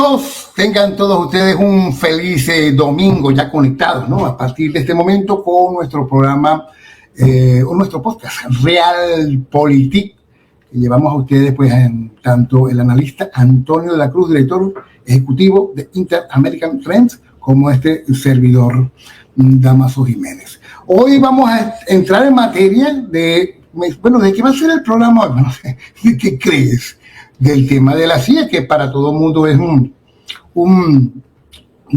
amigos, tengan todos ustedes un feliz domingo ya conectados, ¿no? A partir de este momento con nuestro programa o nuestro podcast Realpolitik, que llevamos a ustedes pues tanto el analista Antonio de la Cruz, director ejecutivo de Inter-American Trends, como este servidor Damaso Jiménez. Hoy vamos a entrar en materia de qué va a ser el programa. Bueno, ¿de qué crees? Del tema de la CIA, que para todo el mundo es un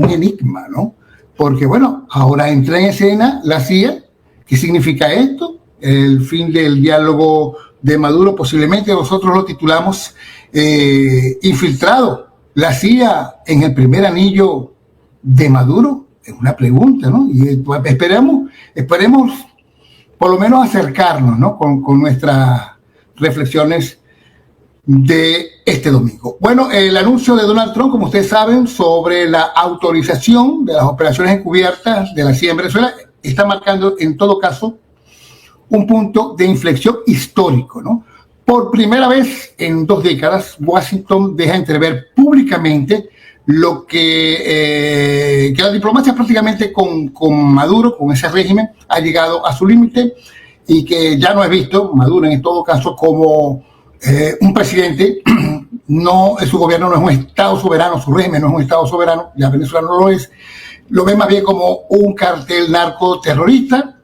enigma, ¿no? Porque, bueno, ahora entra en escena la CIA. ¿Qué significa esto? El fin del diálogo de Maduro, posiblemente nosotros lo titulamos infiltrado la CIA en el primer anillo de Maduro. Es una pregunta, ¿no? Y esperemos por lo menos acercarnos, ¿no? Con nuestras reflexiones de este domingo. Bueno, el anuncio de Donald Trump, como ustedes saben, sobre la autorización de las operaciones encubiertas de la CIA en Venezuela, está marcando en todo caso un punto de inflexión histórico, ¿no? Por primera vez en 2 décadas, Washington deja entrever públicamente lo que la diplomacia prácticamente con Maduro, con ese régimen, ha llegado a su límite y que ya no es visto Maduro en todo caso como un presidente. No, su gobierno no es un estado soberano, su régimen no es un estado soberano, ya Venezuela no lo es, lo ve más bien como un cartel narcoterrorista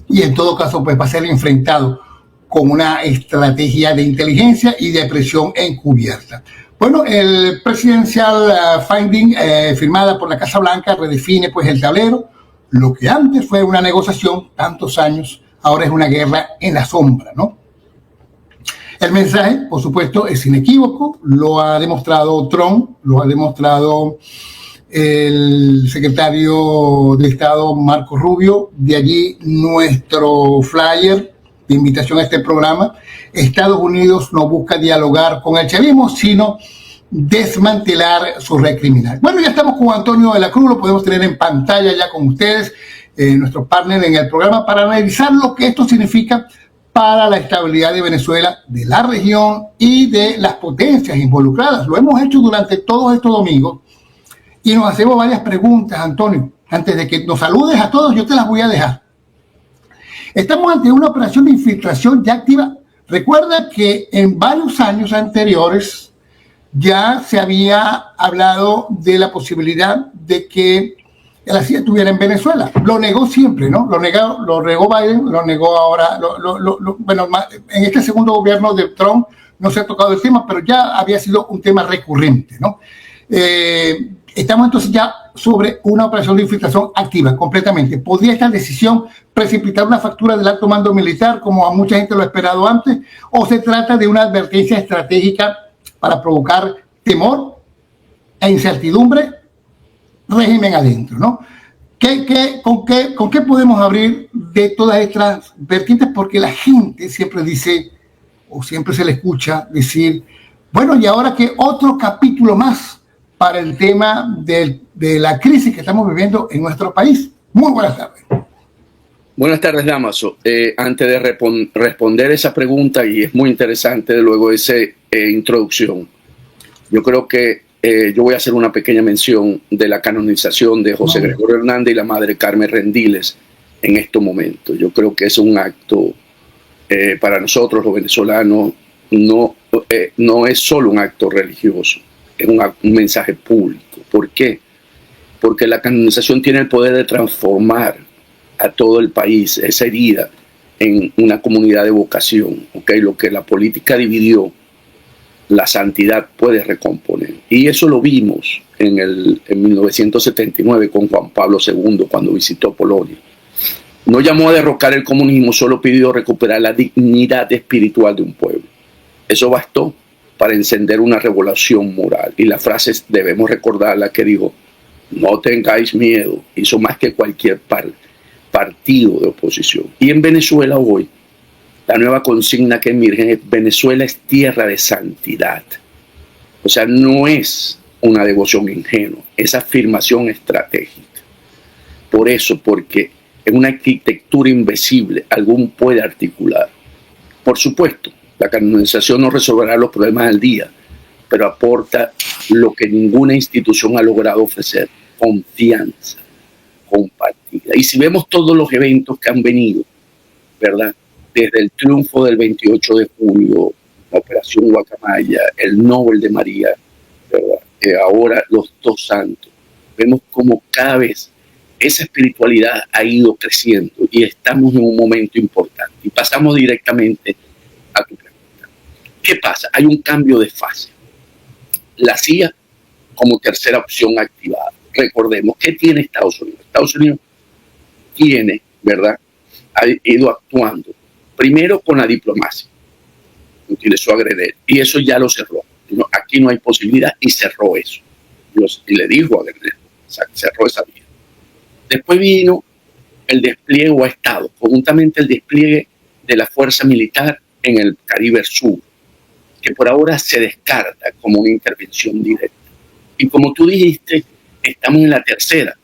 y en todo caso pues va a ser enfrentado con una estrategia de inteligencia y de presión encubierta. Bueno, el Presidential Finding firmada por la Casa Blanca redefine pues el tablero. Lo que antes fue una negociación, tantos años, ahora es una guerra en la sombra, ¿no? El mensaje, por supuesto, es inequívoco, lo ha demostrado Trump, lo ha demostrado el secretario de Estado Marco Rubio, de allí nuestro flyer de invitación a este programa. Estados Unidos no busca dialogar con el chavismo, sino desmantelar su red criminal. Bueno, ya estamos con Antonio de la Cruz, lo podemos tener en pantalla ya con ustedes, nuestro partner en el programa, para analizar lo que esto significa para la estabilidad de Venezuela, de la región y de las potencias involucradas. Lo hemos hecho durante todos estos domingos y nos hacemos varias preguntas, Antonio. Antes de que nos saludes a todos, yo te las voy a dejar. Estamos ante una operación de infiltración ya activa. Recuerda que en varios años anteriores ya se había hablado de la posibilidad de que la CIA estuviera en Venezuela. Lo negó siempre, ¿no? Lo negó Biden, lo negó ahora. Bueno, en este segundo gobierno de Trump no se ha tocado el tema, pero ya había sido un tema recurrente, ¿no? Estamos entonces ya sobre una operación de infiltración activa, completamente. ¿Podría esta decisión precipitar una fractura del alto mando militar, como a mucha gente lo ha esperado antes? ¿O se trata de una advertencia estratégica para provocar temor e incertidumbre? Régimen adentro, ¿no? ¿Con qué podemos abrir de todas estas vertientes? Porque la gente siempre dice, o siempre se le escucha decir, bueno, y ahora que otro capítulo más para el tema de la crisis que estamos viviendo en nuestro país. Muy buenas tardes. Buenas tardes, Damaso. Antes de responder esa pregunta, y es muy interesante luego esa introducción, yo creo que yo voy a hacer una pequeña mención de la canonización de José Gregorio Hernández y la madre Carmen Rendiles en estos momentos. Yo creo que es un acto para nosotros los venezolanos, no es solo un acto religioso, es un mensaje público. ¿Por qué? Porque la canonización tiene el poder de transformar a todo el país, esa herida, en una comunidad de vocación. ¿Okay? Lo que la política dividió, la santidad puede recomponer. Y eso lo vimos en 1979 con Juan Pablo II cuando visitó Polonia. No llamó a derrocar el comunismo, solo pidió recuperar la dignidad espiritual de un pueblo. Eso bastó para encender una revolución moral. Y la frase debemos recordarla que dijo, no tengáis miedo, hizo más que cualquier partido de oposición. Y en Venezuela hoy, la nueva consigna que emerge es Venezuela es tierra de santidad. O sea, no es una devoción ingenua, es afirmación estratégica. Por eso, porque en una arquitectura invisible, algún puede articular. Por supuesto, la canonización no resolverá los problemas del día, pero aporta lo que ninguna institución ha logrado ofrecer: confianza compartida. Y si vemos todos los eventos que han venido, ¿verdad? Desde el triunfo del 28 de julio, la Operación Guacamaya, el Nobel de María, ¿verdad? Ahora los dos santos, vemos como cada vez esa espiritualidad ha ido creciendo y estamos en un momento importante. Y pasamos directamente a tu pregunta. ¿Qué pasa? Hay un cambio de fase. La CIA como tercera opción activada. Recordemos, ¿qué tiene Estados Unidos? Estados Unidos tiene, ¿verdad? Ha ido actuando primero con la diplomacia. Utilizó a Grenell y eso ya lo cerró. No, aquí no hay posibilidad y cerró eso. Y le dijo a Grenell, cerró esa vía. Después vino el despliegue o ha estado conjuntamente el despliegue de la fuerza militar en el Caribe Sur, que por ahora se descarta como una intervención directa. Y como tú dijiste, estamos en la tercera,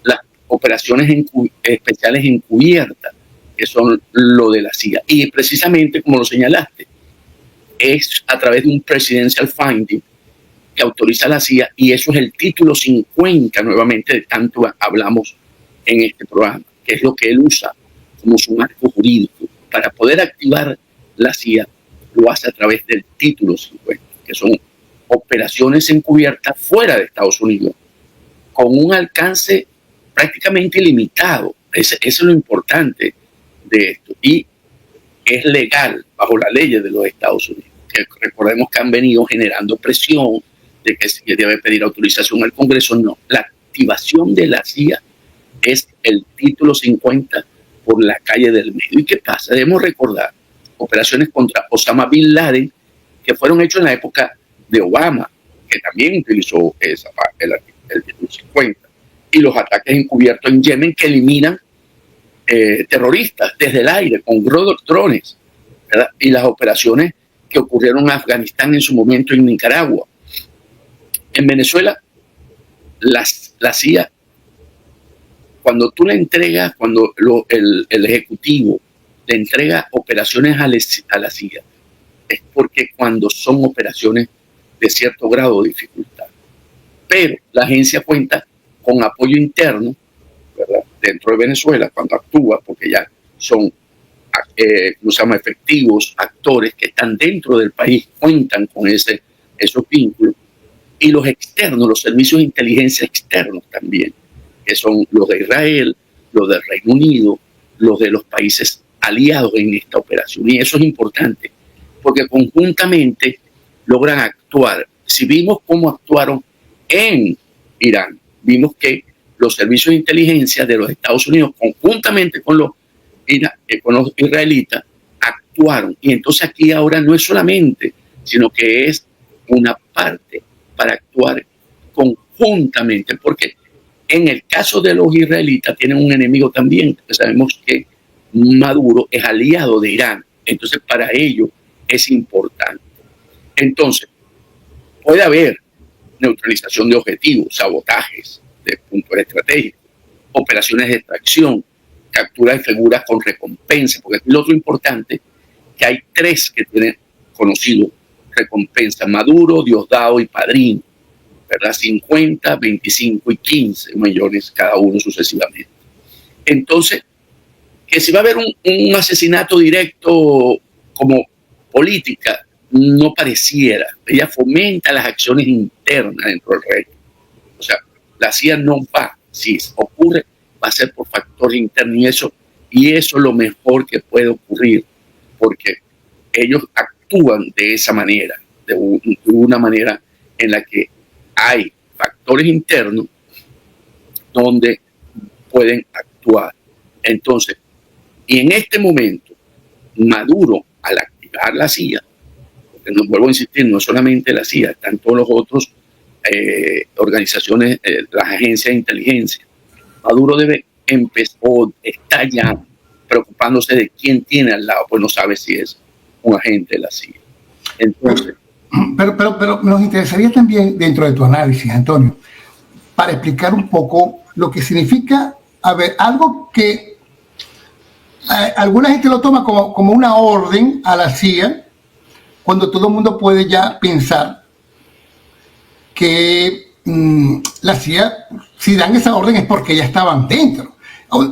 las operaciones especiales encubiertas, que son lo de la CIA. Y precisamente, como lo señalaste, es a través de un presidential finding que autoriza a la CIA, y eso es el título 50, nuevamente, de tanto hablamos en este programa, que es lo que él usa como su marco jurídico. Para poder activar la CIA, lo hace a través del título 50, que son operaciones encubiertas fuera de Estados Unidos, con un alcance prácticamente ilimitado. Eso es lo importante de esto. Y es legal bajo la ley de los Estados Unidos, que recordemos que han venido generando presión de que se debe pedir autorización al Congreso. No, la activación de la CIA es el título 50 por la calle del medio. ¿Y qué pasa? Debemos recordar operaciones contra Osama Bin Laden que fueron hechas en la época de Obama, que también utilizó el título 50, y los ataques encubiertos en Yemen que eliminan terroristas desde el aire con drones, ¿verdad? Y las operaciones que ocurrieron en Afganistán en su momento, en Nicaragua. En Venezuela, la CIA, cuando tú le entregas, cuando el Ejecutivo le entrega operaciones a la CIA, es porque cuando son operaciones de cierto grado de dificultad. Pero la agencia cuenta con apoyo interno, ¿verdad? Dentro de Venezuela, cuando actúa, porque ya son efectivos, actores que están dentro del país, cuentan con esos vínculos. Y los externos, los servicios de inteligencia externos también, que son los de Israel, los del Reino Unido, los de los países aliados en esta operación. Y eso es importante, porque conjuntamente logran actuar. Si vimos cómo actuaron en Irán, vimos que los servicios de inteligencia de los Estados Unidos, conjuntamente con los israelitas, actuaron. Y entonces aquí ahora no es solamente, sino que es una parte para actuar conjuntamente, porque en el caso de los israelitas tienen un enemigo también, porque sabemos que Maduro es aliado de Irán, entonces para ellos es importante. Entonces, puede haber neutralización de objetivos, sabotajes de puntos estratégicos, operaciones de extracción, captura de figuras con recompensa, porque lo otro importante, que hay 3 que tienen conocido recompensa: Maduro, Diosdado y Padrino, ¿verdad? 50, 25 y 15 millones cada uno sucesivamente. Entonces, que si va a haber un asesinato directo como política, no pareciera. Ella fomenta las acciones internas dentro del reino. O sea, la CIA no va, si ocurre, va a ser por factores internos, y eso es lo mejor que puede ocurrir, porque ellos actúan de esa manera, de una manera en la que hay factores internos donde pueden actuar. Entonces, y en este momento, Maduro, al activar la CIA, porque no vuelvo a insistir, no solamente la CIA, están todos los otros organizaciones, las agencias de inteligencia. Maduro debe empezar, o está ya preocupándose de quién tiene al lado, pues no sabe si es un agente de la CIA. Entonces, pero nos interesaría también, dentro de tu análisis, Antonio, para explicar un poco lo que significa, a ver, algo que alguna gente lo toma como una orden a la CIA, cuando todo el mundo puede ya pensar que la CIA, si dan esa orden es porque ya estaban dentro.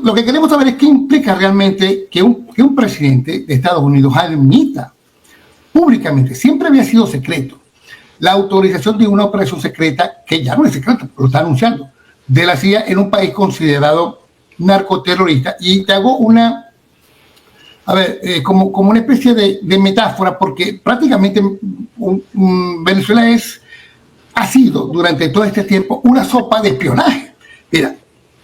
Lo que queremos saber es qué implica realmente que un presidente de Estados Unidos admita públicamente, siempre había sido secreto, la autorización de una operación secreta, que ya no es secreta, lo está anunciando, de la CIA en un país considerado narcoterrorista. Y te hago como una especie de metáfora, porque prácticamente Venezuela ha sido durante todo este tiempo una sopa de espionaje. Mira,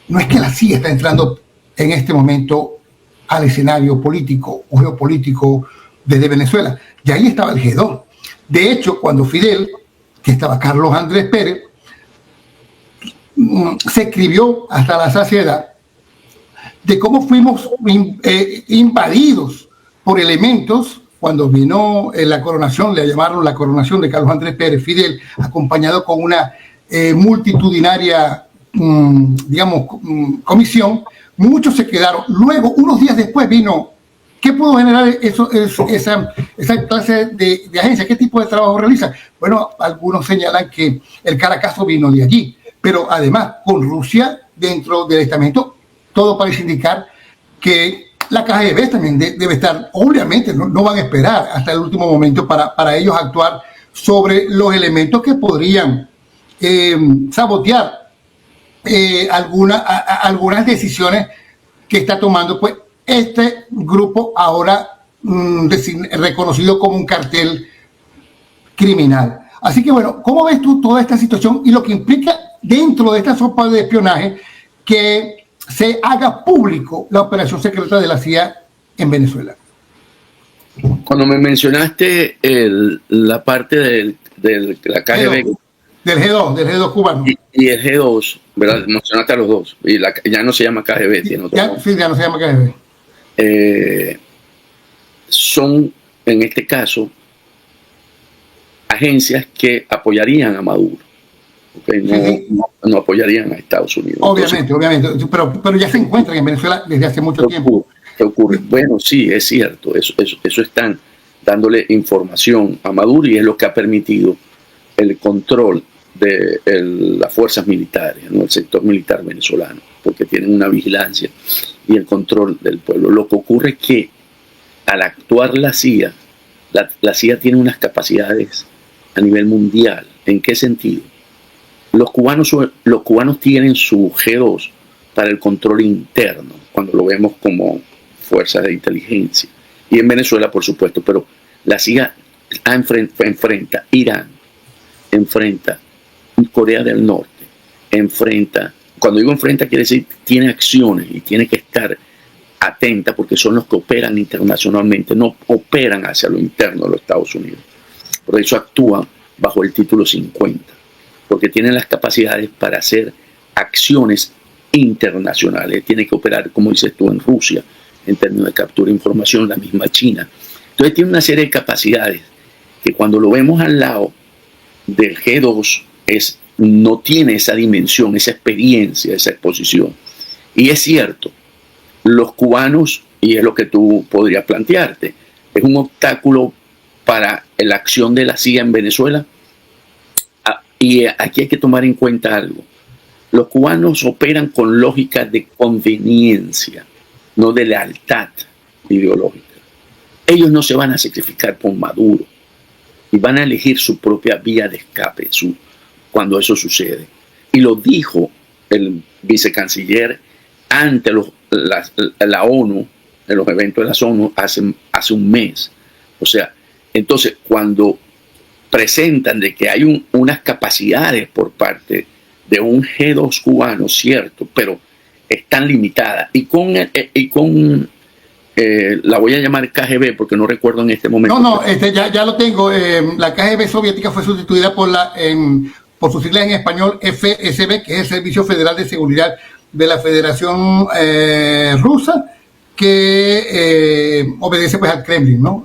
no es que la CIA está entrando en este momento al escenario político o geopolítico desde Venezuela. Ya ahí estaba el G2. De hecho, cuando Fidel, que estaba Carlos Andrés Pérez, se escribió hasta la saciedad de cómo fuimos invadidos por elementos cuando vino la coronación, le llamaron la coronación de Carlos Andrés Pérez, Fidel, acompañado con una multitudinaria, comisión. Muchos se quedaron. Luego, unos días después vino. ¿Qué pudo generar esa clase de agencia? ¿Qué tipo de trabajo realiza? Bueno, algunos señalan que el Caracazo vino de allí, pero además con Rusia dentro del estamento, todo parece indicar que la KGB también debe estar. Obviamente no van a esperar hasta el último momento para ellos actuar sobre los elementos que podrían sabotear algunas decisiones que está tomando pues este grupo ahora reconocido como un cartel criminal. Así que bueno, ¿cómo ves tú toda esta situación y lo que implica dentro de esta sopa de espionaje que se haga público la operación secreta de la CIA en Venezuela? Cuando me mencionaste la parte de la KGB, del G2 cubano y el G2, ¿verdad? Mencionaste a los dos, y ya no se llama KGB, tiene otro nombre. Sí, ya no se llama KGB. Son, en este caso, agencias que apoyarían a Maduro, ¿okay? No apoyarían a Estados Unidos. Obviamente, pero ya se encuentran en Venezuela desde hace mucho tiempo. ¿Qué ocurre? Bueno, sí, es cierto, eso están dándole información a Maduro y es lo que ha permitido el control de las fuerzas militares, ¿no? El sector militar venezolano, porque tienen una vigilancia y el control del pueblo. Lo que ocurre es que al actuar la CIA, la CIA tiene unas capacidades a nivel mundial. ¿En qué sentido? Los cubanos tienen su G2 para el control interno, cuando lo vemos como fuerzas de inteligencia. Y en Venezuela, por supuesto, pero la CIA enfrenta Irán, enfrenta Corea del Norte, cuando digo enfrenta quiere decir tiene acciones y tiene que estar atenta porque son los que operan internacionalmente, no operan hacia lo interno de los Estados Unidos. Por eso actúan bajo el título 50, porque tienen las capacidades para hacer acciones internacionales. Tiene que operar, como dices tú, en Rusia, en términos de captura de información, la misma China. Entonces tiene una serie de capacidades que cuando lo vemos al lado del G2 no tiene esa dimensión, esa experiencia, esa exposición. Y es cierto, los cubanos, y es lo que tú podrías plantearte, es un obstáculo para la acción de la CIA en Venezuela. Y aquí hay que tomar en cuenta algo. Los cubanos operan con lógica de conveniencia, no de lealtad ideológica. Ellos no se van a sacrificar por Maduro y van a elegir su propia vía de escape cuando eso sucede. Y lo dijo el vicecanciller ante la ONU, en los eventos de la ONU, hace un mes. O sea, entonces cuando presentan de que hay unas capacidades por parte de un G2 cubano, cierto, pero están limitadas. Y con la voy a llamar KGB porque no recuerdo en este momento. Ya lo tengo. La KGB soviética fue sustituida por sus siglas en español FSB, que es el Servicio Federal de Seguridad de la Federación Rusa, que obedece pues al Kremlin, ¿no?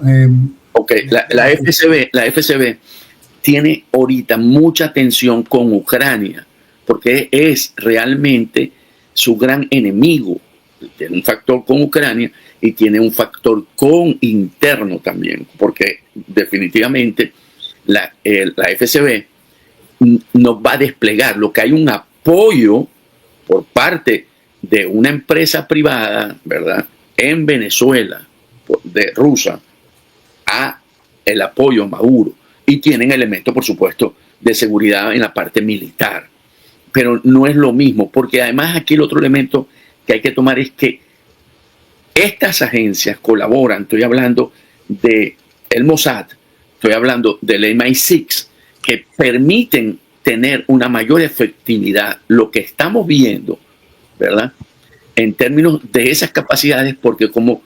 Ok, la FSB tiene ahorita mucha tensión con Ucrania, porque es realmente su gran enemigo. Tiene un factor con Ucrania y tiene un factor interno también, porque definitivamente la FSB nos va a desplegar. Lo que hay un apoyo por parte de una empresa privada, ¿verdad?, en Venezuela, de rusa, a el apoyo a Maduro. Y tienen elementos, por supuesto, de seguridad en la parte militar. Pero no es lo mismo, porque además aquí el otro elemento que hay que tomar es que estas agencias colaboran. Estoy hablando de el Mossad, estoy hablando del MI6, que permiten tener una mayor efectividad. Lo que estamos viendo, ¿verdad?, en términos de esas capacidades, porque como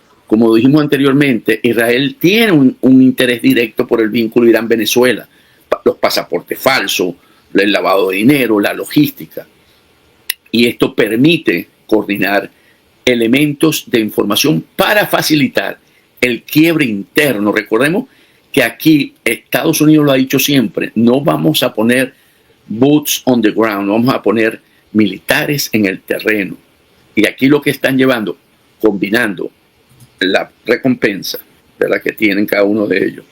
dijimos anteriormente, Israel tiene un interés directo por el vínculo Irán-Venezuela, los pasaportes falsos, el lavado de dinero, la logística. Y esto permite coordinar elementos de información para facilitar el quiebre interno. Recordemos que aquí Estados Unidos lo ha dicho siempre, no vamos a poner boots on the ground, no vamos a poner militares en el terreno. Y aquí lo que están llevando, combinando la recompensa, ¿verdad?, que tienen cada uno de ellos,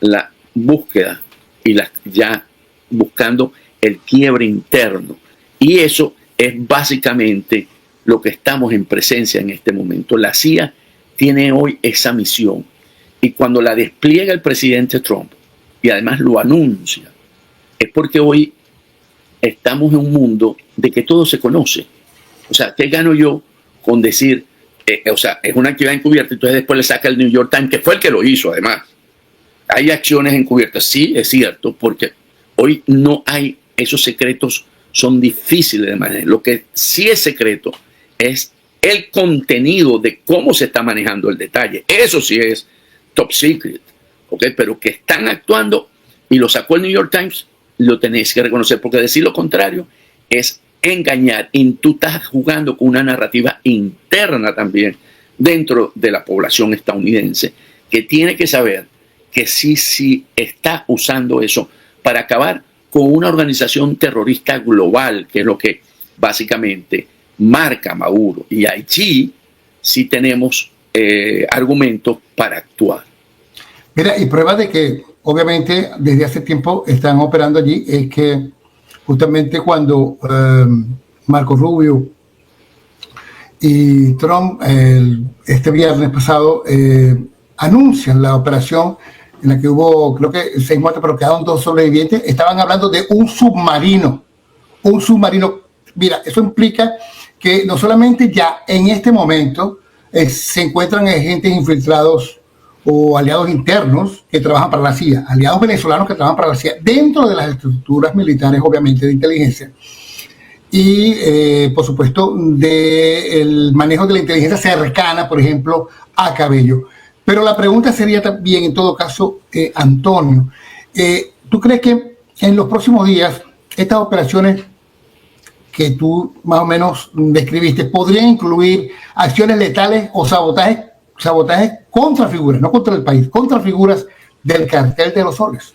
la búsqueda y ya buscando el quiebre interno. Y eso es básicamente lo que estamos en presencia en este momento. La CIA tiene hoy esa misión. Y cuando la despliega el presidente Trump, y además lo anuncia, es porque hoy estamos en un mundo de que todo se conoce. O sea, ¿qué gano yo con decir, es una actividad encubierta, entonces después le saca el New York Times, que fue el que lo hizo además? Hay acciones encubiertas, sí, es cierto, porque hoy no hay, esos secretos son difíciles de manejar. Lo que sí es secreto es el contenido de cómo se está manejando el detalle. Eso sí es top secret, ¿ok? Pero que están actuando y lo sacó el New York Times, lo tenéis que reconocer, porque decir lo contrario es engañar, y tú estás jugando con una narrativa interna también dentro de la población estadounidense, que tiene que saber que sí está usando eso para acabar con una organización terrorista global, que es lo que básicamente marca Maduro. Y allí sí tenemos argumentos para actuar. Mira, y prueba de que obviamente desde hace tiempo están operando allí es que justamente cuando Marco Rubio y Trump este viernes pasado anuncian la operación en la que hubo, creo que 6 muertos, pero quedaron 2 sobrevivientes, estaban hablando de un submarino. Un submarino. Mira, eso implica que no solamente ya en este momento se encuentran agentes infiltrados o aliados internos que trabajan para la CIA, aliados venezolanos que trabajan para la CIA, dentro de las estructuras militares, obviamente, de inteligencia, y por supuesto del manejo de la inteligencia cercana, por ejemplo, a Cabello. Pero la pregunta sería también, en todo caso, Antonio, ¿tú crees que en los próximos días estas operaciones que tú más o menos describiste podrían incluir acciones letales o sabotajes contra figuras, no contra el país, contra figuras del cartel de los soles?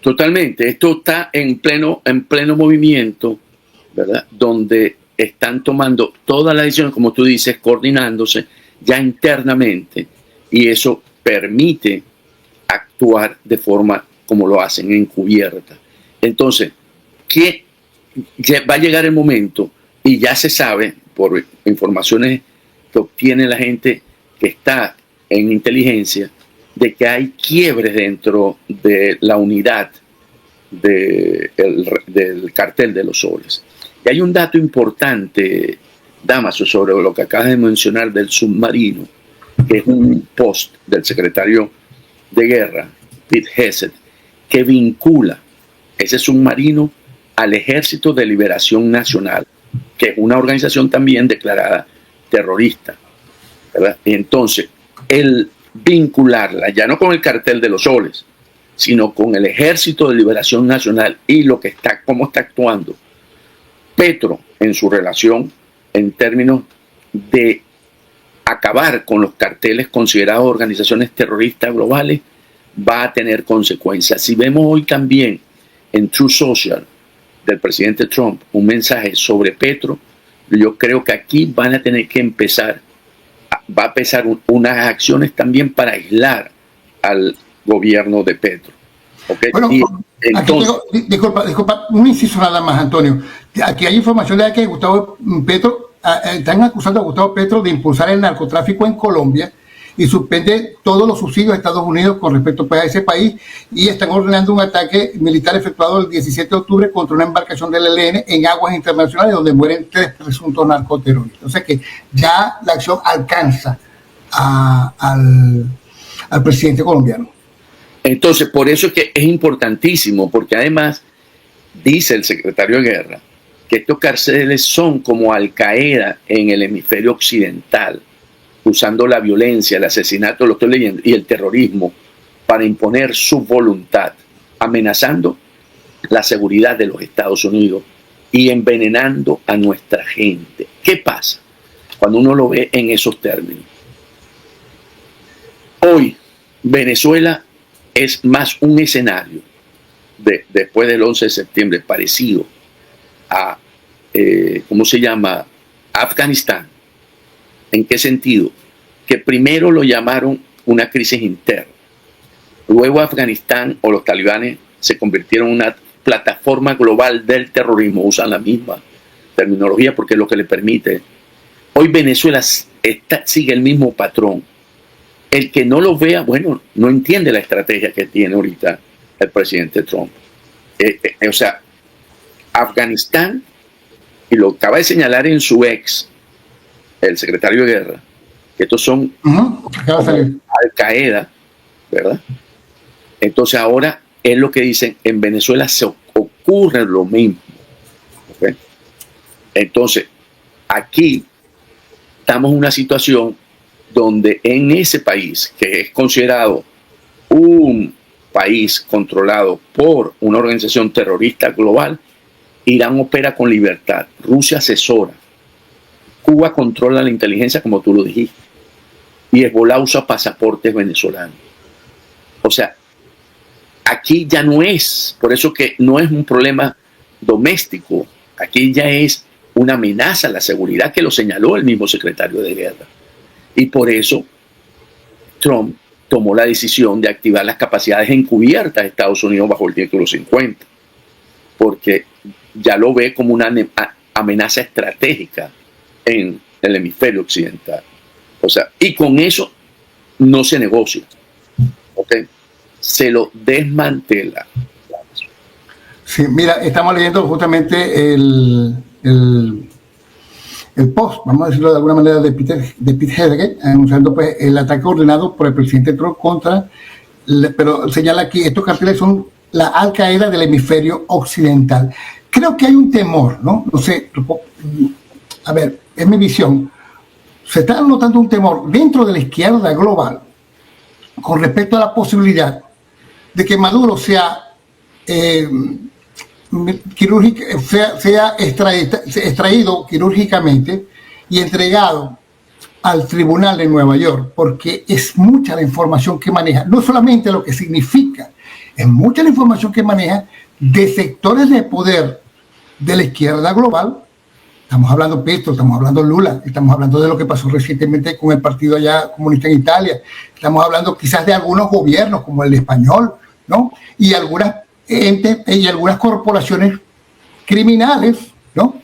Totalmente. Esto está en pleno movimiento, ¿verdad?, donde están tomando todas las decisiones, como tú dices, coordinándose ya internamente, y eso permite actuar de forma como lo hacen, encubierta. Entonces, ¿qué va a llegar el momento? Y ya se sabe por informaciones que obtiene la gente que está en inteligencia, de que hay quiebres dentro de la unidad del cartel de los soles. Y hay un dato importante, Damaso, sobre lo que acabas de mencionar del submarino, que es un post del secretario de guerra, Pete Hegseth, que vincula ese submarino al Ejército de Liberación Nacional, que es una organización también declarada terrorista, ¿verdad? Entonces, el vincularla ya no con el cartel de los soles, sino con el Ejército de Liberación Nacional y cómo está actuando Petro en su relación en términos de acabar con los carteles considerados organizaciones terroristas globales, va a tener consecuencias. Si vemos hoy también en Truth Social del presidente Trump un mensaje sobre Petro, yo creo que aquí van a tener que va a empezar unas acciones también para aislar al gobierno de Petro. ¿Okay? Bueno, Y aquí entonces, disculpa, un inciso nada más, Antonio. Aquí hay información de que Gustavo Petro, están acusando a Gustavo Petro de impulsar el narcotráfico en Colombia y suspende todos los subsidios de Estados Unidos con respecto pues, a ese país, y están ordenando un ataque militar efectuado el 17 de octubre contra una embarcación del ELN en aguas internacionales donde mueren 3 presuntos narcoterroristas. O sea que ya la acción alcanza al presidente colombiano. entonces, por eso es que es importantísimo, porque además dice el secretario de Guerra que estos carteles son como Al Qaeda en el hemisferio occidental, usando la violencia, el asesinato, lo estoy leyendo, y el terrorismo para imponer su voluntad, amenazando la seguridad de los Estados Unidos y envenenando a nuestra gente. ¿Qué pasa cuando uno lo ve en esos términos? Hoy, Venezuela es más un escenario después del 11 de septiembre parecido a, ¿cómo se llama?, Afganistán. ¿En qué sentido? Que primero lo llamaron una crisis interna. Luego Afganistán o los talibanes se convirtieron en una plataforma global del terrorismo. Usan la misma terminología porque es lo que le permite. Hoy Venezuela sigue el mismo patrón. El que no lo vea, bueno, no entiende la estrategia que tiene ahorita el presidente Trump. O sea, Afganistán, y lo acaba de señalar en su ex, el secretario de Guerra, que estos son Al Qaeda, ¿verdad? Entonces ahora es lo que dicen, en Venezuela se ocurre lo mismo. ¿Okay? Entonces, aquí estamos en una situación donde en ese país, que es considerado un país controlado por una organización terrorista global, Irán opera con libertad, Rusia asesora, Cuba controla la inteligencia, como tú lo dijiste, y Hezbollah usa pasaportes venezolanos. O sea, aquí ya no es, por eso que no es un problema doméstico, aquí ya es una amenaza a la seguridad, que lo señaló el mismo secretario de Guerra. Y por eso Trump tomó la decisión de activar las capacidades encubiertas de Estados Unidos bajo el título 50, porque ya lo ve como una amenaza estratégica en el hemisferio occidental. O sea, y con eso no se negocia, ¿okay? Se lo desmantela. Sí, mira, estamos leyendo justamente el post, vamos a decirlo de alguna manera, de Pete Hegseth, anunciando pues el ataque ordenado por el presidente Trump contra, pero señala aquí, estos carteles son la Al Qaeda del hemisferio occidental. Creo que hay un temor, ¿no? No sé, a ver, es mi visión. Se está notando un temor dentro de la izquierda global con respecto a la posibilidad de que Maduro sea extraído quirúrgicamente y entregado al tribunal de Nueva York, porque es mucha la información que maneja, no solamente lo que significa, es mucha la información que maneja de sectores de poder de la izquierda global. Estamos hablando de Petro, estamos hablando de Lula, estamos hablando de lo que pasó recientemente con el partido allá comunista en Italia, estamos hablando quizás de algunos gobiernos como el español, ¿no? Y algunas entes y algunas corporaciones criminales, ¿no?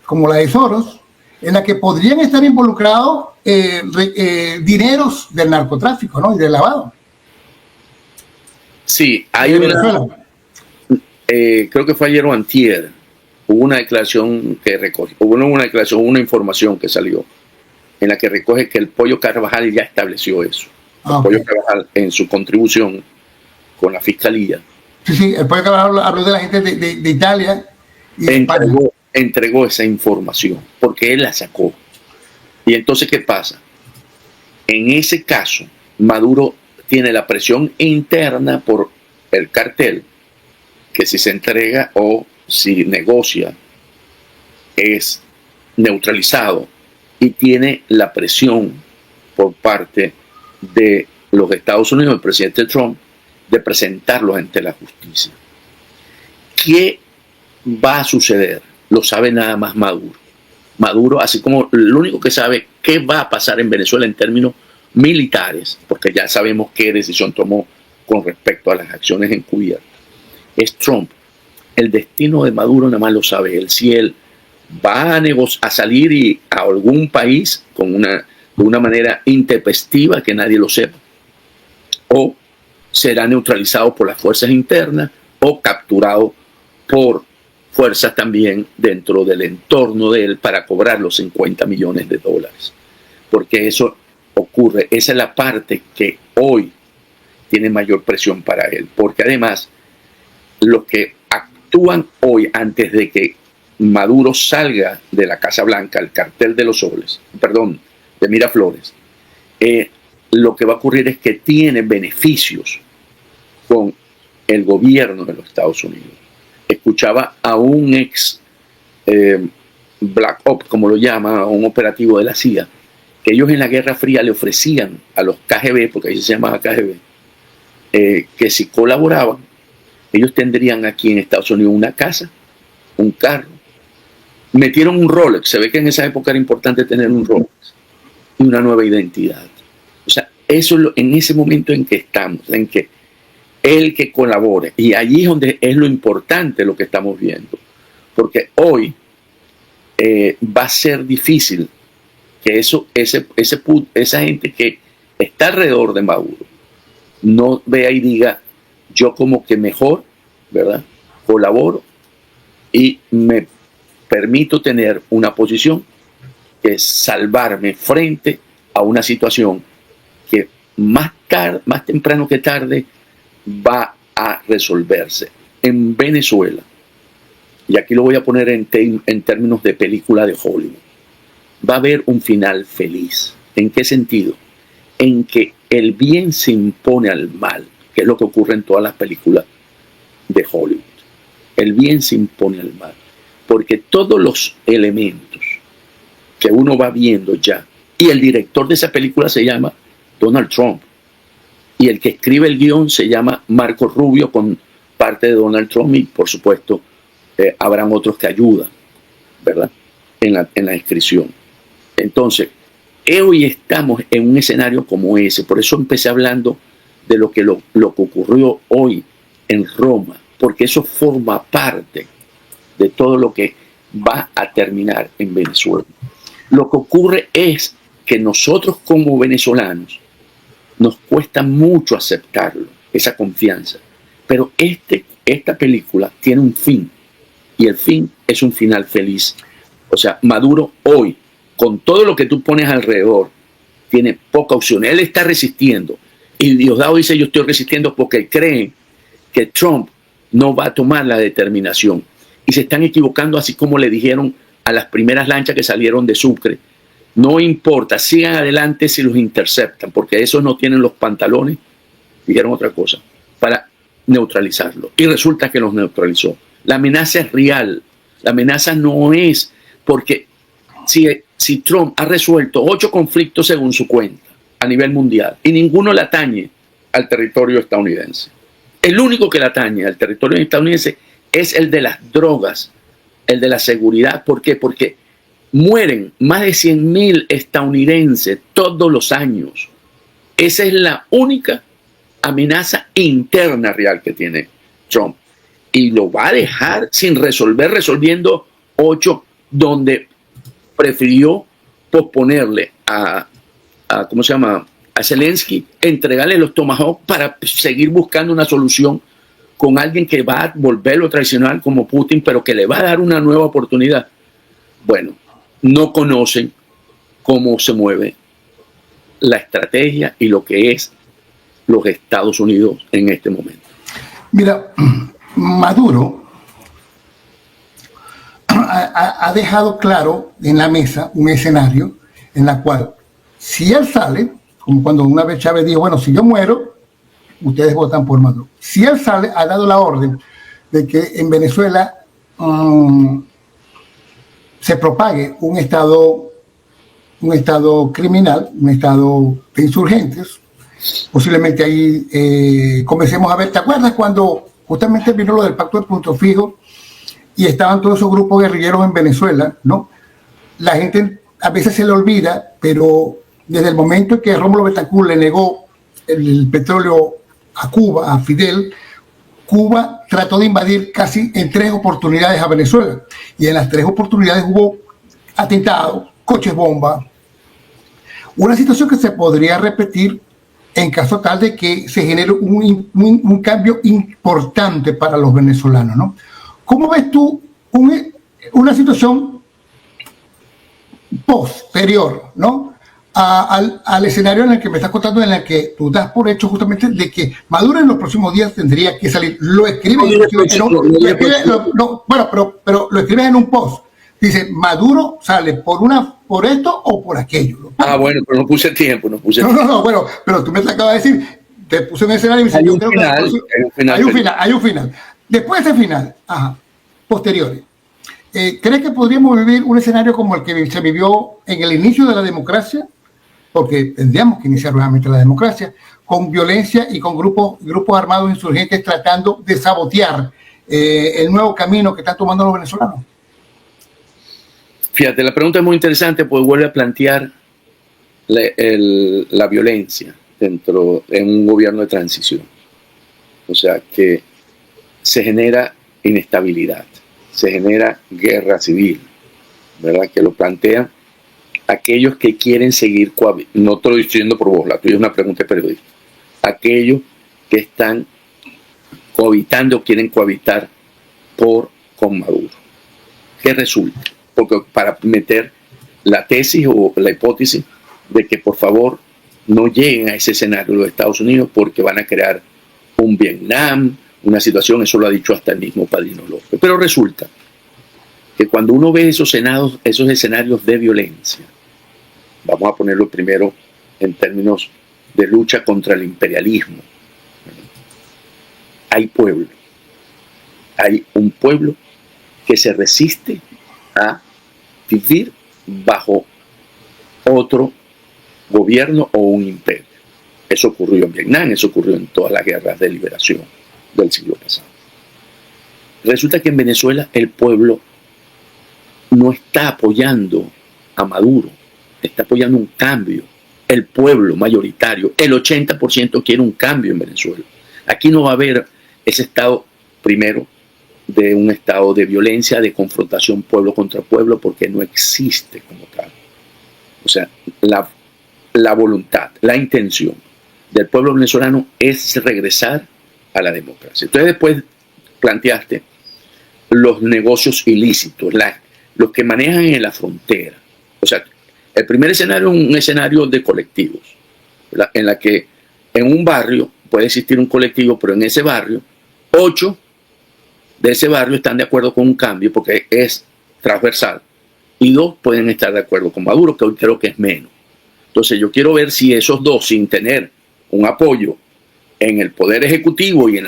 Como la de Soros, en la que podrían estar involucrados dineros del narcotráfico, ¿no? Y del lavado. Sí, hay una, creo que fue ayer o antier, hubo una declaración que recoge, una información que salió en la que recoge que el Pollo Carvajal ya estableció eso. El Pollo Carvajal, en su contribución con la fiscalía. Sí, el Pollo Carvajal habló de la gente de Italia y entregó esa información porque él la sacó. Y entonces, ¿qué pasa? En ese caso, Maduro tiene la presión interna por el cartel, que si se entrega o si negocia es neutralizado, y tiene la presión por parte de los Estados Unidos, el presidente Trump, de presentarlos ante la justicia. ¿Qué va a suceder? Lo sabe nada más Maduro. Maduro, así como lo único que sabe qué va a pasar en Venezuela en términos militares, porque ya sabemos qué decisión tomó con respecto a las acciones encubiertas es Trump. El destino de Maduro nada más lo sabe él. Si él va a salir a algún país de una manera intempestiva que nadie lo sepa, o será neutralizado por las fuerzas internas o capturado por fuerzas también dentro del entorno de él para cobrar los $50 millones. Porque eso ocurre. Esa es la parte que hoy tiene mayor presión para él. Porque además, los que actúan hoy antes de que Maduro salga de la Casa Blanca, el cartel de los soles, perdón, de Miraflores, lo que va a ocurrir es que tiene beneficios con el gobierno de los Estados Unidos. Escuchaba a un ex Black Ops, como lo llama, un operativo de la CIA, que ellos en la Guerra Fría le ofrecían a los KGB, porque ahí se llamaba KGB, que si colaboraban, ellos tendrían aquí en Estados Unidos una casa, un carro, metieron un Rolex, se ve que en esa época era importante tener un Rolex, y una nueva identidad. O sea, eso es en ese momento en que estamos, en que el que colabore, y allí es donde es lo importante lo que estamos viendo, porque hoy va a ser difícil que esa gente que está alrededor de Maduro no vea y diga, yo como que mejor, ¿verdad?, colaboro y me permito tener una posición que es salvarme frente a una situación que más temprano que tarde va a resolverse. En Venezuela, y aquí lo voy a poner en términos de película de Hollywood, va a haber un final feliz. ¿En qué sentido? En que el bien se impone al mal, que es lo que ocurre en todas las películas de Hollywood. El bien se impone al mal, porque todos los elementos que uno va viendo ya, y el director de esa película se llama Donald Trump, y el que escribe el guión se llama Marco Rubio, con parte de Donald Trump, y por supuesto habrán otros que ayudan, ¿verdad?, en la escrición. Entonces, hoy estamos en un escenario como ese. Por eso empecé hablando de lo que ocurrió hoy en Roma, porque eso forma parte de todo lo que va a terminar en Venezuela. Lo que ocurre es que nosotros como venezolanos nos cuesta mucho aceptarlo, esa confianza. Pero esta película tiene un fin, y el fin es un final feliz. O sea, Maduro hoy, con todo lo que tú pones alrededor, tiene poca opción. Él está resistiendo. Y Diosdado dice, yo estoy resistiendo porque creen que Trump no va a tomar la determinación. Y se están equivocando, así como le dijeron a las primeras lanchas que salieron de Sucre. No importa, sigan adelante si los interceptan, porque esos no tienen los pantalones, dijeron otra cosa, para neutralizarlo. Y resulta que los neutralizó. La amenaza es real. La amenaza no es porque si Trump ha resuelto 8 conflictos según su cuenta a nivel mundial y ninguno le atañe al territorio estadounidense. El único que le atañe al territorio estadounidense es el de las drogas, el de la seguridad. ¿Por qué? Porque mueren más de 100,000 estadounidenses todos los años. Esa es la única amenaza interna real que tiene Trump. Y lo va a dejar sin resolver, resolviendo 8, donde prefirió posponerle a Zelensky, entregarle los Tomahawk para seguir buscando una solución con alguien que va a volverlo tradicional como Putin, pero que le va a dar una nueva oportunidad. Bueno, no conocen cómo se mueve la estrategia y lo que es los Estados Unidos en este momento. Mira, Maduro ha dejado claro en la mesa un escenario en la cual, si él sale, como cuando una vez Chávez dijo, bueno, si yo muero, ustedes votan por Maduro. Si él sale, ha dado la orden de que en Venezuela se propague un estado criminal, un estado de insurgentes. Posiblemente ahí comencemos a ver, ¿te acuerdas cuando justamente vino lo del pacto de punto fijo y estaban todos esos grupos guerrilleros en Venezuela, ¿no? La gente a veces se le olvida, pero desde el momento en que Rómulo Betancourt le negó el petróleo a Cuba, a Fidel, Cuba trató de invadir casi en 3 oportunidades a Venezuela. Y en las 3 oportunidades hubo atentados, coches bomba. Una situación que se podría repetir en caso tal de que se genere un cambio importante para los venezolanos, ¿no? ¿Cómo ves tú una situación posterior, ¿no? Al escenario en el que me estás contando, en el que tú das por hecho justamente de que Maduro en los próximos días tendría que salir? Lo escribe, pero lo escribes en un post. Dice, Maduro sale por esto o por aquello. Bueno, pero no puse tiempo. Bueno, pero tú me acabas de decir, te puse un escenario y me dice, hay un final. Después de ese final, posteriores, ¿crees que podríamos vivir un escenario como el que se vivió en el inicio de la democracia? Porque tendríamos que iniciar nuevamente la democracia, con violencia y con grupos armados insurgentes tratando de sabotear el nuevo camino que están tomando los venezolanos. Fíjate, la pregunta es muy interesante porque vuelve a plantear la violencia en un gobierno de transición. O sea, que se genera inestabilidad, se genera guerra civil, ¿verdad? Que lo plantean aquellos que quieren seguir no te lo estoy diciendo por vos, la tuya es una pregunta de periodista. Aquellos que están cohabitando, quieren cohabitar con Maduro. ¿Qué resulta? Porque para meter la tesis o la hipótesis de que por favor no lleguen a ese escenario los Estados Unidos porque van a crear un Vietnam, una situación, eso lo ha dicho hasta el mismo Padrino López. Pero resulta que cuando uno ve esos escenarios de violencia, vamos a ponerlo primero en términos de lucha contra el imperialismo, hay un pueblo que se resiste a vivir bajo otro gobierno o un imperio. Eso ocurrió en Vietnam, eso ocurrió en todas las guerras de liberación del siglo pasado. Resulta que en Venezuela el pueblo no está apoyando a Maduro, está apoyando un cambio. El pueblo mayoritario, el 80% quiere un cambio en Venezuela. Aquí no va a haber ese estado, primero, de un estado de violencia, de confrontación pueblo contra pueblo, porque no existe como tal. O sea, la voluntad, la intención del pueblo venezolano es regresar a la democracia. Entonces después planteaste los negocios ilícitos, los que manejan en la frontera. O sea, el primer escenario es un escenario de colectivos, ¿verdad? En la que en un barrio puede existir un colectivo, pero en ese barrio, 8 de ese barrio están de acuerdo con un cambio porque es transversal y 2 pueden estar de acuerdo con Maduro, que hoy creo que es menos. Entonces yo quiero ver si esos 2, sin tener un apoyo en el poder ejecutivo y en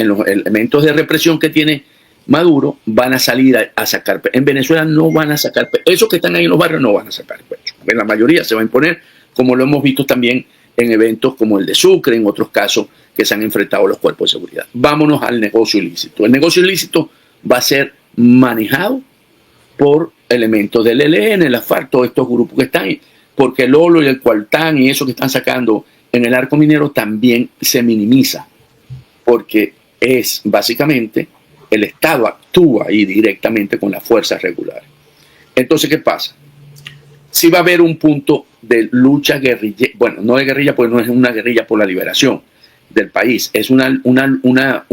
los elementos de represión que tiene Maduro, van a salir a sacar pecho. En Venezuela no van a sacar pecho. Esos que están ahí en los barrios no van a sacar pecho. La mayoría se va a imponer, como lo hemos visto también en eventos como el de Sucre, en otros casos que se han enfrentado los cuerpos de seguridad. Vámonos al negocio ilícito. El negocio ilícito va a ser manejado por elementos del ELN, la FARC, todos estos grupos que están ahí, porque el Olo y el Cualtán y eso que están sacando en el arco minero también se minimiza, porque es básicamente el Estado actúa ahí directamente con las fuerzas regulares. Entonces, ¿qué pasa? Sí va a haber un punto de lucha guerrilla, bueno, no de guerrilla porque no es una guerrilla por la liberación del país, es una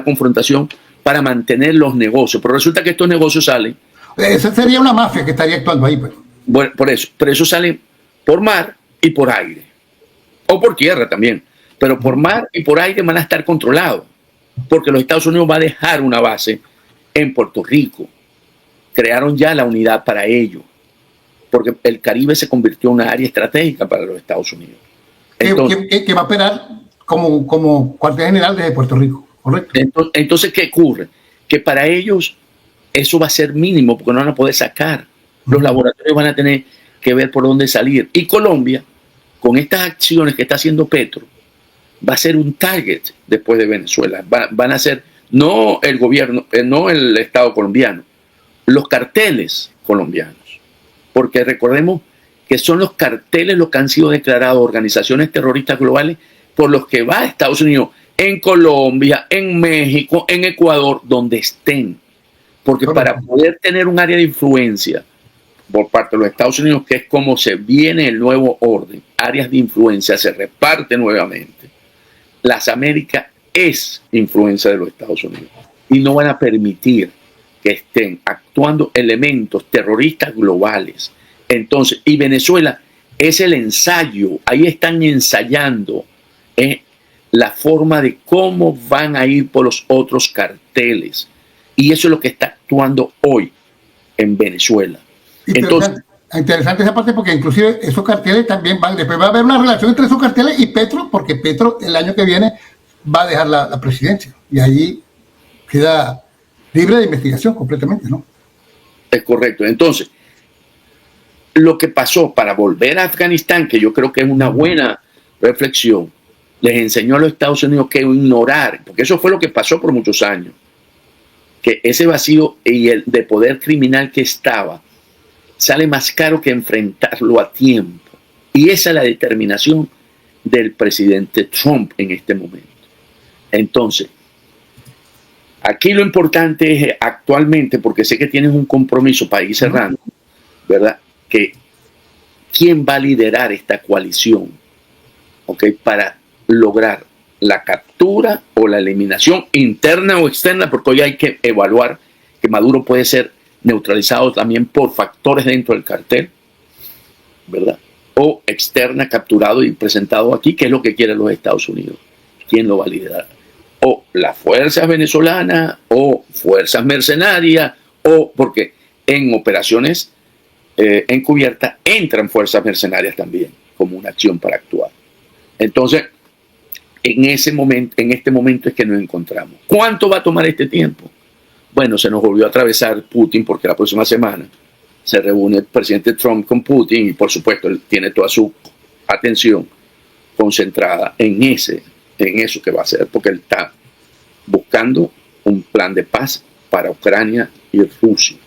confrontación para mantener los negocios, pero resulta que estos negocios salen. Esa sería una mafia que estaría actuando ahí, pues. Bueno, pero eso salen por mar y por aire, o por tierra también, pero por mar y por aire van a estar controlados, porque los Estados Unidos va a dejar una base en Puerto Rico. Crearon ya la unidad para ello, porque el Caribe se convirtió en una área estratégica para los Estados Unidos. Entonces, que va a operar como cuartel general desde Puerto Rico, ¿correcto? Entonces, ¿qué ocurre? Que para ellos eso va a ser mínimo, porque no van a poder sacar. Los laboratorios van a tener que ver por dónde salir. Y Colombia, con estas acciones que está haciendo Petro, va a ser un target después de Venezuela. Van a ser no el gobierno, no el Estado colombiano, los carteles colombianos. Porque recordemos que son los carteles los que han sido declarados organizaciones terroristas globales por los que va a Estados Unidos, en Colombia, en México, en Ecuador, donde estén. Porque para poder tener un área de influencia por parte de los Estados Unidos, que es como se viene el nuevo orden, áreas de influencia se reparten nuevamente. Las Américas es influencia de los Estados Unidos y no van a permitir que estén actuando elementos terroristas globales. Entonces, y Venezuela es el ensayo, ahí están ensayando la forma de cómo van a ir por los otros carteles. Y eso es lo que está actuando hoy en Venezuela. Entonces, interesante esa parte, porque inclusive esos carteles también van, después va a haber una relación entre esos carteles y Petro, porque Petro el año que viene va a dejar la presidencia y ahí queda libre de investigación completamente, ¿no? Es correcto. Entonces, lo que pasó para volver a Afganistán, que yo creo que es una buena reflexión, les enseñó a los Estados Unidos que ignorar, porque eso fue lo que pasó por muchos años, que ese vacío y el de poder criminal que estaba sale más caro que enfrentarlo a tiempo. Y esa es la determinación del presidente Trump en este momento. Entonces, aquí lo importante es actualmente, porque sé que tienes un compromiso para ir cerrando, ¿verdad? Que quién va a liderar esta coalición, ¿ok? Para lograr la captura o la eliminación interna o externa, porque hoy hay que evaluar que Maduro puede ser neutralizado también por factores dentro del cartel, ¿verdad? O externa, capturado y presentado aquí, que es lo que quieren los Estados Unidos. ¿Quién lo va a liderar? O las fuerzas venezolanas, o fuerzas mercenarias, o porque en operaciones encubiertas entran fuerzas mercenarias también, como una acción para actuar. Entonces, en este momento es que nos encontramos. ¿Cuánto va a tomar este tiempo? Bueno, se nos volvió a atravesar Putin, porque la próxima semana se reúne el presidente Trump con Putin y por supuesto él tiene toda su atención concentrada en eso que va a hacer, porque él está buscando un plan de paz para Ucrania y Rusia.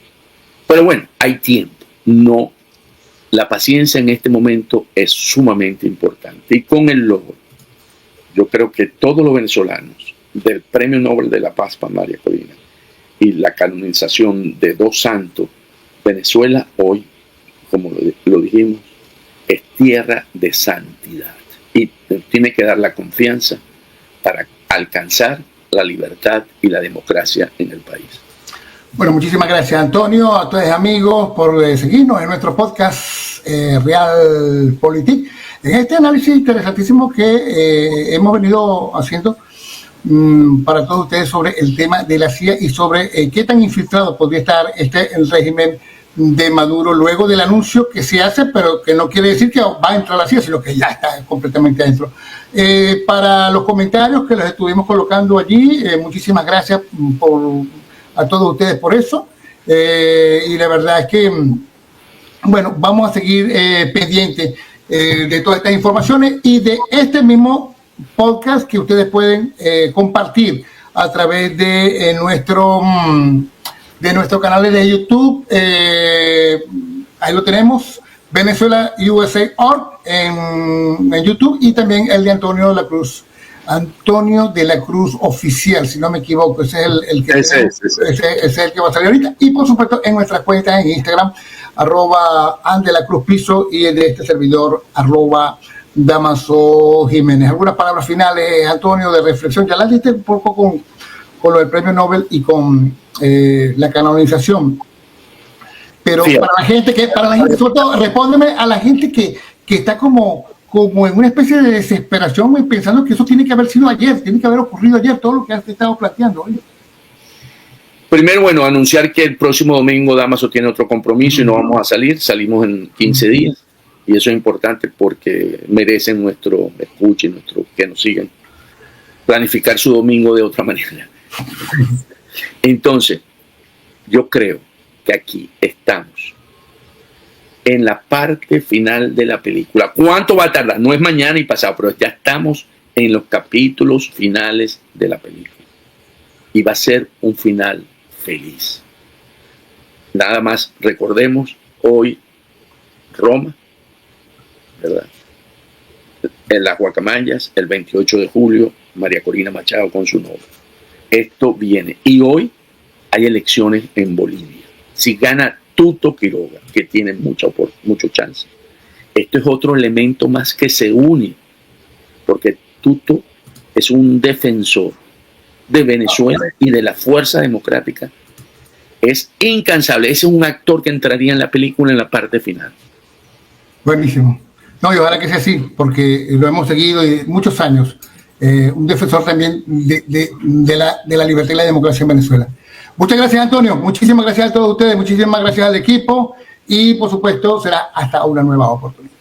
Pero bueno, hay tiempo. No, la paciencia en este momento es sumamente importante. Y con el logro, yo creo que todos los venezolanos del Premio Nobel de la Paz para María Corina y la canonización de dos santos, Venezuela hoy, como lo dijimos, es tierra de santidad y tiene que dar la confianza para alcanzar la libertad y la democracia en el país. Bueno, muchísimas gracias, Antonio, a todos amigos por seguirnos en nuestro podcast Realpolitik, en este análisis interesantísimo que hemos venido haciendo para todos ustedes sobre el tema de la CIA y sobre qué tan infiltrado podría estar el régimen de Maduro luego del anuncio que se hace, pero que no quiere decir que va a entrar la CIA, sino que ya está completamente adentro. Para los comentarios que los estuvimos colocando allí, muchísimas gracias a todos ustedes por eso, y la verdad es que, bueno, vamos a seguir pendientes de todas estas informaciones y de este mismo podcast que ustedes pueden compartir a través de nuestro canal de YouTube. Ahí lo tenemos, Venezuela USA Org en YouTube, y también el de Antonio de la Cruz Oficial, si no me equivoco, ese es el que ese es el que va a salir ahorita, y por supuesto en nuestras cuentas en Instagram, @andelacruzpiso, y el de este servidor, @Damaso Jiménez. Algunas palabras finales, Antonio, de reflexión. Ya las diste un poco con lo del premio Nobel y con la canonización, pero sí, para la gente sobre todo, respóndeme a la gente que está como en una especie de desesperación, pensando que eso tiene que haber sido ayer, tiene que haber ocurrido ayer, todo lo que has estado planteando hoy. Primero, bueno, anunciar que el próximo domingo Damaso tiene otro compromiso y no vamos a salimos en 15 días, y eso es importante porque merecen nuestro escucha y que nos sigan, planificar su domingo de otra manera. Entonces, yo creo que aquí estamos en la parte final de la película. ¿Cuánto va a tardar? No es mañana y pasado, pero ya estamos en los capítulos finales de la película. Y va a ser un final feliz. Nada más recordemos hoy Roma, ¿verdad? en las Guacamayas, el 28 de julio, María Corina Machado con su novio. Esto viene. Y hoy hay elecciones en Bolivia. Si gana Tuto Quiroga, que tiene mucho chance, esto es otro elemento más que se une, porque Tuto es un defensor de Venezuela y de la fuerza democrática. Es incansable. Ese es un actor que entraría en la película en la parte final. Buenísimo. No, y ojalá que sea así, porque lo hemos seguido muchos años. Un defensor también de la libertad y la democracia en Venezuela. Muchas gracias, Antonio. Muchísimas gracias a todos ustedes. Muchísimas gracias al equipo. Y, por supuesto, será hasta una nueva oportunidad.